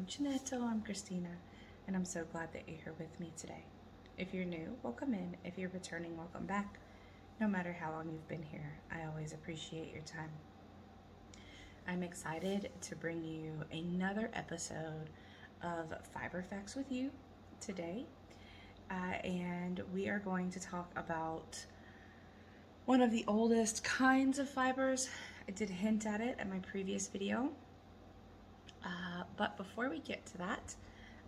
Cinetto, I'm Christina, and I'm so glad that you're here with me today. If you're new, welcome in. If you're returning, welcome back. No matter how long you've been here, I always appreciate your time. I'm excited to bring you another episode of Fiber Facts with you today, and we are going to talk about one of the oldest kinds of fibers. I did hint at it in my previous video. But before we get to that,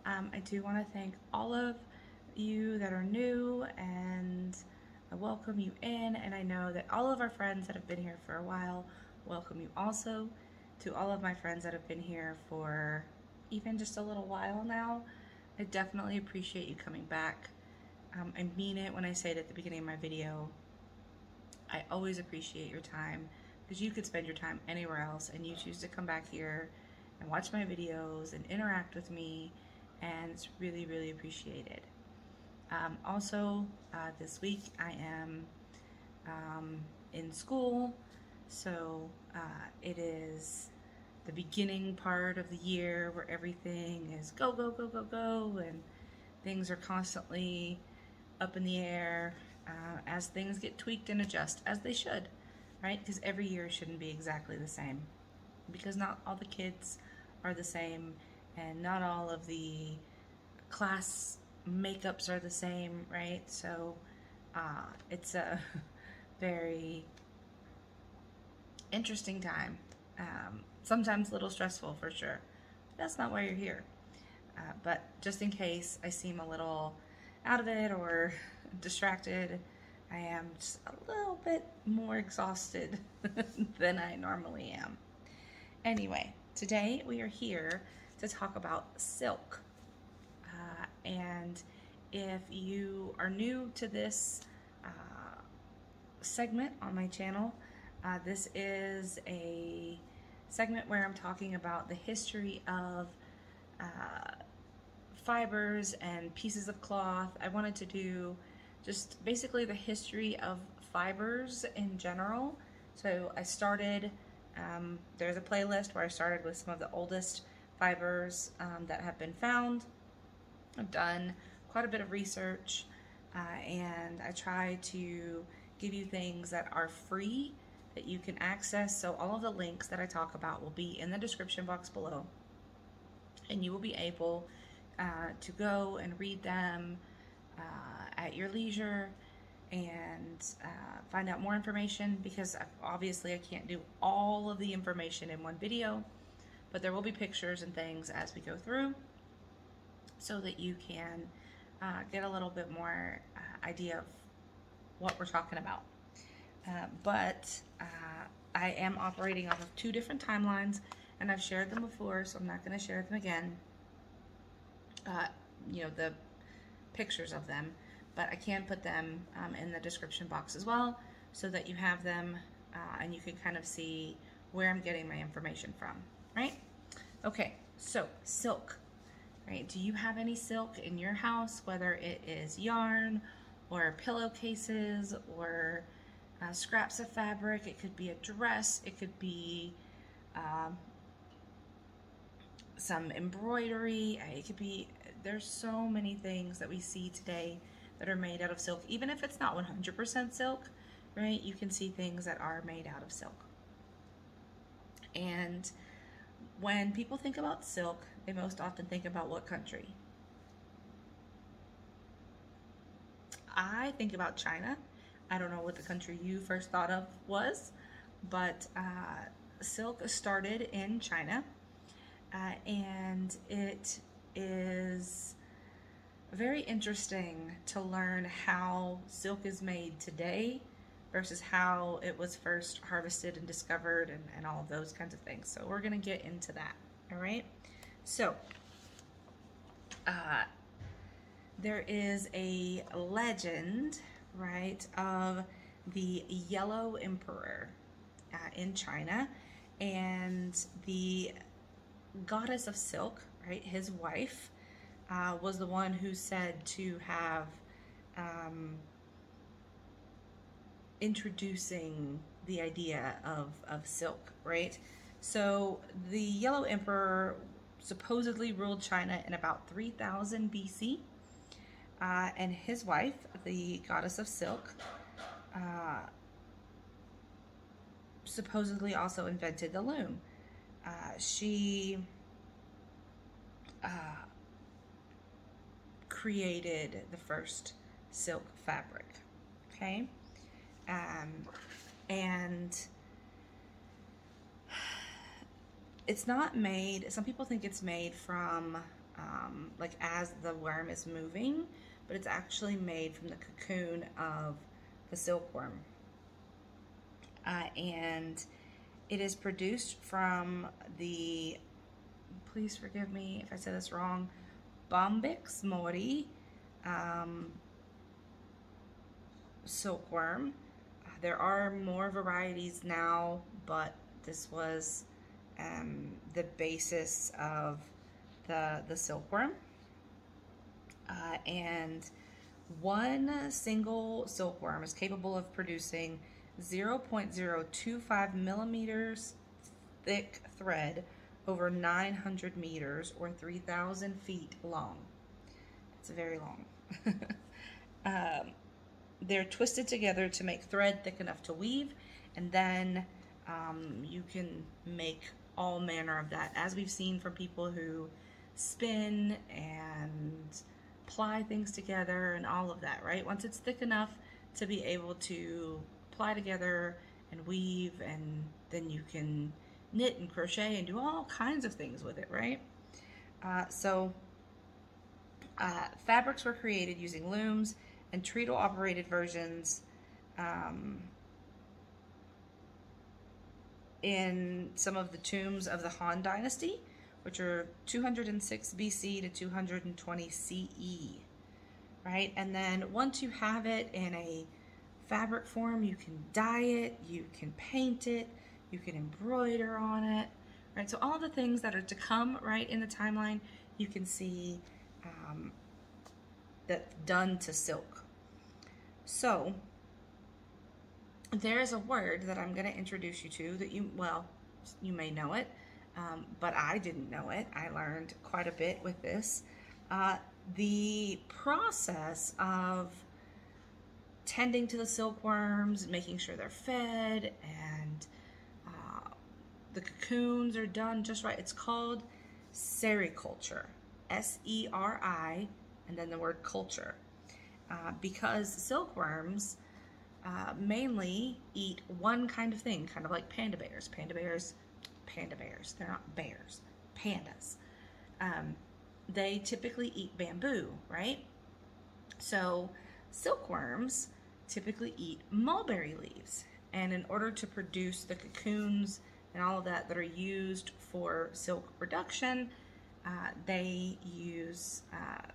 I do want to thank all of you that are new, and I welcome you in. And I know that all of our friends that have been here for a while welcome you also. To all of my friends that have been here for even just a little while now, I definitely appreciate you coming back. I mean it when I say it at the beginning of my video. I always appreciate your time, because you could spend your time anywhere else and you choose to come back here and watch my videos and interact with me, and it's really, really appreciated. Also, this week I am in school, so it is the beginning part of the year where everything is go, go, go, go, go, and things are constantly up in the air as things get tweaked and adjust, as they should, right? Because every year shouldn't be exactly the same, because not all the kids are the same, and not all of the class makeups are the same, right? So it's a very interesting time. Sometimes a little stressful for sure. That's not why you're here. But just in case I seem a little out of it or distracted, I am just a little bit more exhausted than I normally am. Anyway, today we are here to talk about silk. And if you are new to this segment on my channel, this is a segment where I'm talking about the history of fibers and pieces of cloth. I wanted to do just basically the history of fibers in general. So I started, there's a playlist where I started with some of the oldest fibers that have been found. I've done quite a bit of research, and I try to give you things that are free that you can access. So all of the links that I talk about will be in the description box below, and you will be able to go and read them at your leisure and find out more information, because obviously I can't do all of the information in one video, but there will be pictures and things as we go through, so that you can get a little bit more idea of what we're talking about. But I am operating off of two different timelines, and I've shared them before, so I'm not going to share them again. You know, the pictures of them, but I can put them in the description box as well, so that you have them and you can kind of see where I'm getting my information from, right? Okay, so silk. Right? Do you have any silk in your house, whether it is yarn or pillowcases or scraps of fabric? It could be a dress, it could be some embroidery, it could be, there's so many things that we see today that are made out of silk. Even if it's not 100% silk, right? You can see things that are made out of silk. And when people think about silk, they most often think about what country? I think about China. I don't know what the country you first thought of was, but silk started in China, and it is very interesting to learn how silk is made today versus how it was first harvested and discovered, and all of those kinds of things. So we're gonna get into that, all right? So, there is a legend, right, of the Yellow Emperor in China, and the goddess of silk, right, his wife, was the one who said to have introducing the idea of silk, right? So the Yellow Emperor supposedly ruled China in about 3000 BC. And his wife, the goddess of silk, supposedly also invented the loom. She created the first silk fabric. Okay, and it's not made. Some people think it's made from like as the worm is moving, but it's actually made from the cocoon of the silkworm. And it is produced from the, please forgive me if I said this wrong, Bombyx mori silkworm. There are more varieties now, but this was the basis of the silkworm. And one single silkworm is capable of producing 0.025 millimeters thick thread over 900 meters or 3,000 feet long. It's very long. They're twisted together to make thread thick enough to weave, and then you can make all manner of that, as we've seen from people who spin and ply things together and all of that, right? Once it's thick enough to be able to ply together and weave, and then you can knit and crochet and do all kinds of things with it, right? Fabrics were created using looms and treadle operated versions in some of the tombs of the Han Dynasty, which are 206 BC to 220 CE, right? And then once you have it in a fabric form, you can dye it, you can paint it, you can embroider on it, right? So all the things that are to come, right, in the timeline, you can see that's done to silk. So there is a word that I'm going to introduce you to that you may know it, but I didn't know it. I learned quite a bit with this. The process of tending to the silkworms, making sure they're fed, and the cocoons are done just right. It's called sericulture, S-E-R-I, and then the word culture, because silkworms mainly eat one kind of thing, kind of like panda bears. Panda bears, they're not bears, pandas. They typically eat bamboo, right? So silkworms typically eat mulberry leaves, and in order to produce the cocoons and all of that that are used for silk production, they use,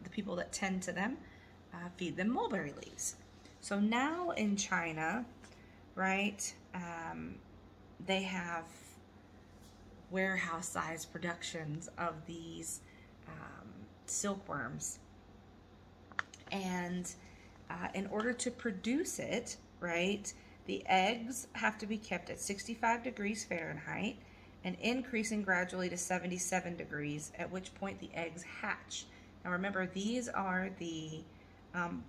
the people that tend to them feed them mulberry leaves. So now in China, right, they have warehouse-sized productions of these silkworms, and in order to produce it, right, the eggs have to be kept at 65 degrees Fahrenheit and increasing gradually to 77 degrees, at which point the eggs hatch. Now remember, these are the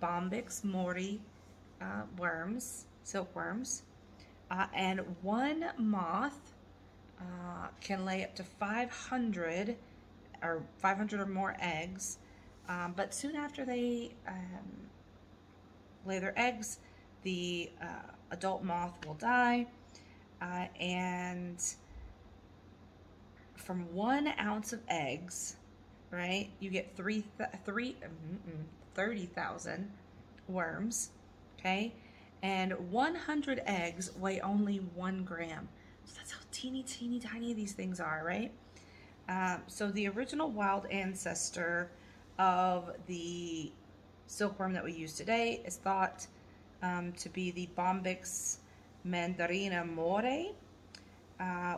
Bombyx mori worms, silkworms, and one moth can lay up to 500 or more eggs, but soon after they lay their eggs, the adult moth will die, and from 1 ounce of eggs, right, you get 30,000 worms, okay, and 100 eggs weigh only 1 gram. So that's how teeny tiny these things are, right? So the original wild ancestor of the silkworm that we use today is thought to be the Bombyx mandarina more,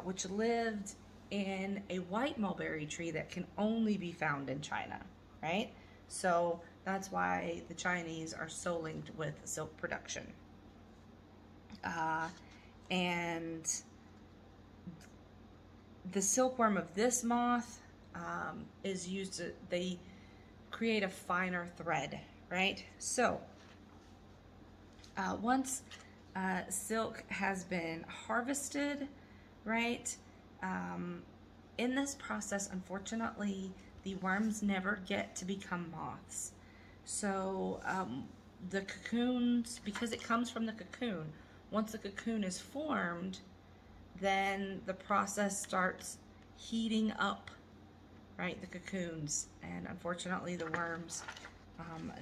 which lived in a white mulberry tree that can only be found in China, right? So that's why the Chinese are so linked with silk production. And the silkworm of this moth is used to, they create a finer thread, right? So once silk has been harvested, right, in this process, unfortunately, the worms never get to become moths. So the cocoons, because it comes from the cocoon, once the cocoon is formed, then the process starts heating up, right, the cocoons, and unfortunately the worms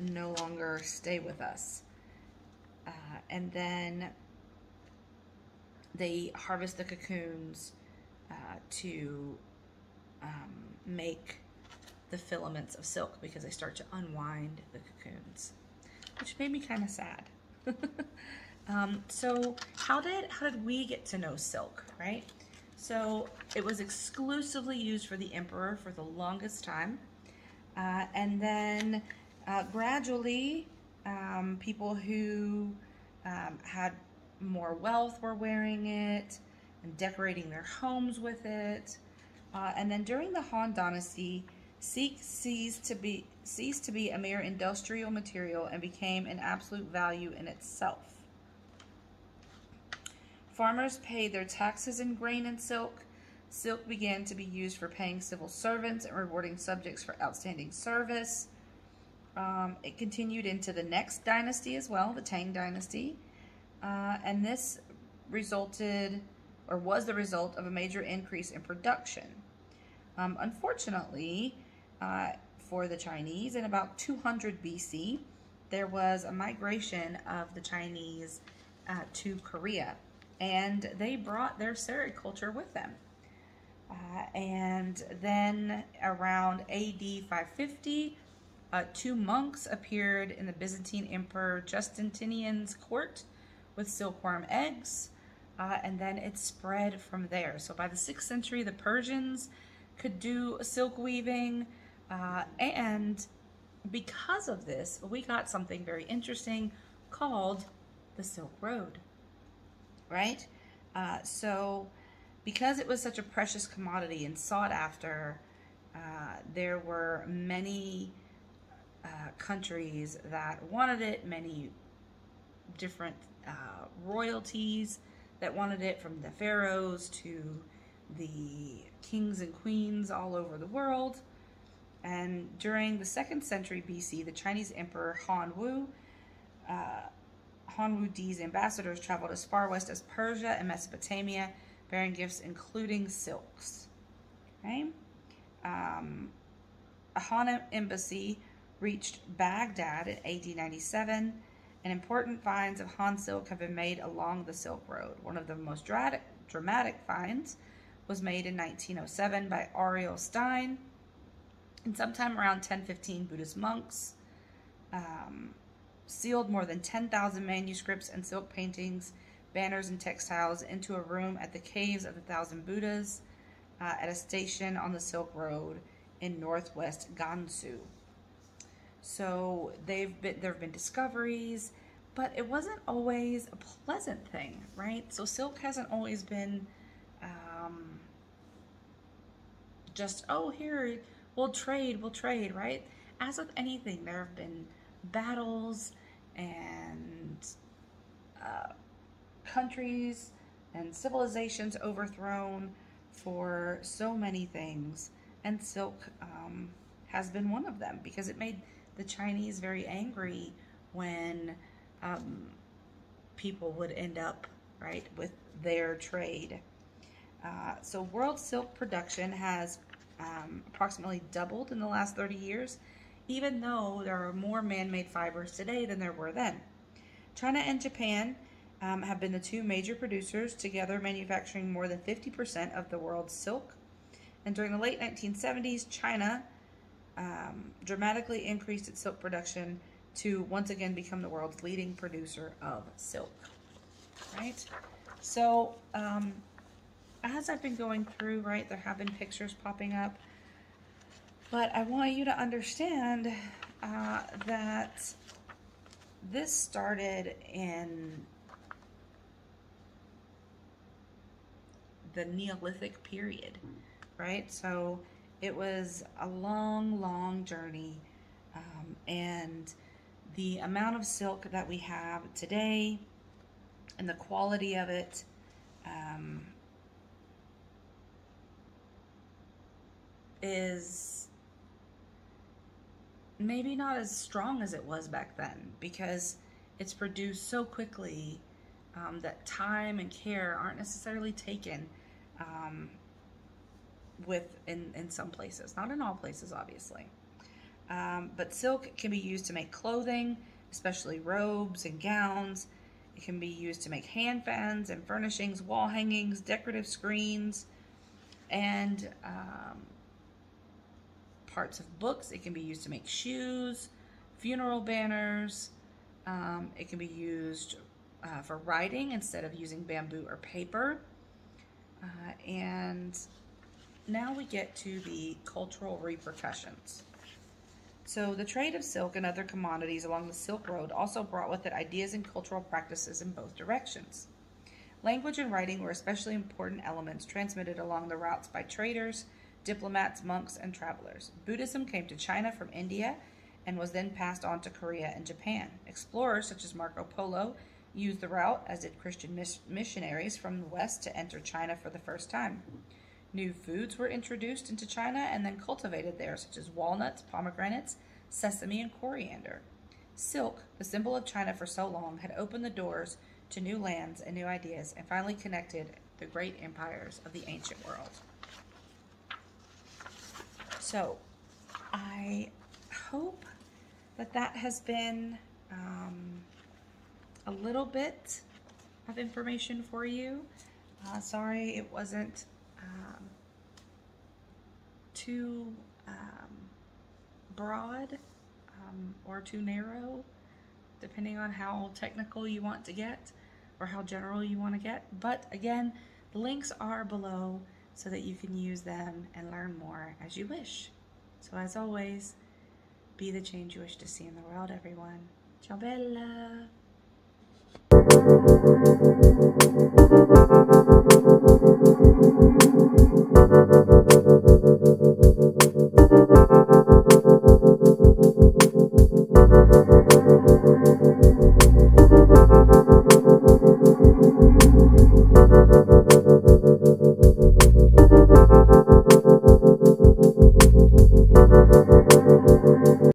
no longer stay with us. And then they harvest the cocoons to make the filaments of silk, because they start to unwind the cocoons, which made me kind of sad. So how did we get to know silk, right? So it was exclusively used for the emperor for the longest time, and then gradually people who had more wealth were wearing it and decorating their homes with it. And then during the Han Dynasty, silk ceased to be a mere industrial material and became an absolute value in itself. Farmers paid their taxes in grain and silk. Silk began to be used for paying civil servants and rewarding subjects for outstanding service. It continued into the next dynasty as well, the Tang Dynasty. And this resulted, or was the result of, a major increase in production. Unfortunately, for the Chinese, in about 200 BC, there was a migration of the Chinese to Korea, and they brought their sericulture with them. And then around AD 550, two monks appeared in the Byzantine Emperor Justinian's court with silkworm eggs, and then it spread from there. So by the 6th century, the Persians could do silk weaving, and because of this, we got something very interesting called the Silk Road, right? So because it was such a precious commodity and sought after, there were many countries that wanted it, many different royalties that wanted it, from the pharaohs to the kings and queens all over the world. And during the 2nd century BC, the Chinese Emperor Han Wudi's ambassadors traveled as far west as Persia and Mesopotamia, bearing gifts including silks. Okay? A Han embassy reached Baghdad in AD 97, and important finds of Han silk have been made along the Silk Road. One of the most dramatic finds was made in 1907 by Ariel Stein, and sometime around 1015, Buddhist monks sealed more than 10,000 manuscripts and silk paintings, banners, and textiles into a room at the Caves of the Thousand Buddhas at a station on the Silk Road in northwest Gansu. So there have been discoveries, but it wasn't always a pleasant thing, right? So silk hasn't always been just, oh, here, we'll trade, right? As with anything, there have been battles and countries and civilizations overthrown for so many things, and silk has been one of them, because it made the Chinese very angry when people would end up, right, with their trade. So world silk production has approximately doubled in the last 30 years, even though there are more man-made fibers today than there were then. China and Japan have been the two major producers, together manufacturing more than 50% of the world's silk. And during the late 1970s, China dramatically increased its silk production to once again become the world's leading producer of silk, right? So as I've been going through, right, there have been pictures popping up, but I want you to understand that this started in the Neolithic period, right? So It was a long, long journey, and the amount of silk that we have today and the quality of it is maybe not as strong as it was back then, because it's produced so quickly that time and care aren't necessarily taken in some places, not in all places, obviously. But silk can be used to make clothing, especially robes and gowns. It can be used to make hand fans and furnishings, wall hangings, decorative screens, and parts of books. It can be used to make shoes, funeral banners. It can be used for writing instead of using bamboo or paper. And now we get to the cultural repercussions. So the trade of silk and other commodities along the Silk Road also brought with it ideas and cultural practices in both directions. Language and writing were especially important elements transmitted along the routes by traders, diplomats, monks, and travelers. Buddhism came to China from India and was then passed on to Korea and Japan. Explorers such as Marco Polo used the route, as did Christian missionaries from the West, to enter China for the first time. New foods were introduced into China and then cultivated there, such as walnuts, pomegranates, sesame, and coriander. Silk, the symbol of China for so long, had opened the doors to new lands and new ideas and finally connected the great empires of the ancient world. So, I hope that has been a little bit of information for you. Sorry it wasn't too broad or too narrow, depending on how technical you want to get or how general you want to get. But again, the links are below so that you can use them and learn more as you wish. So as always, be the change you wish to see in the world, everyone. Ciao bella!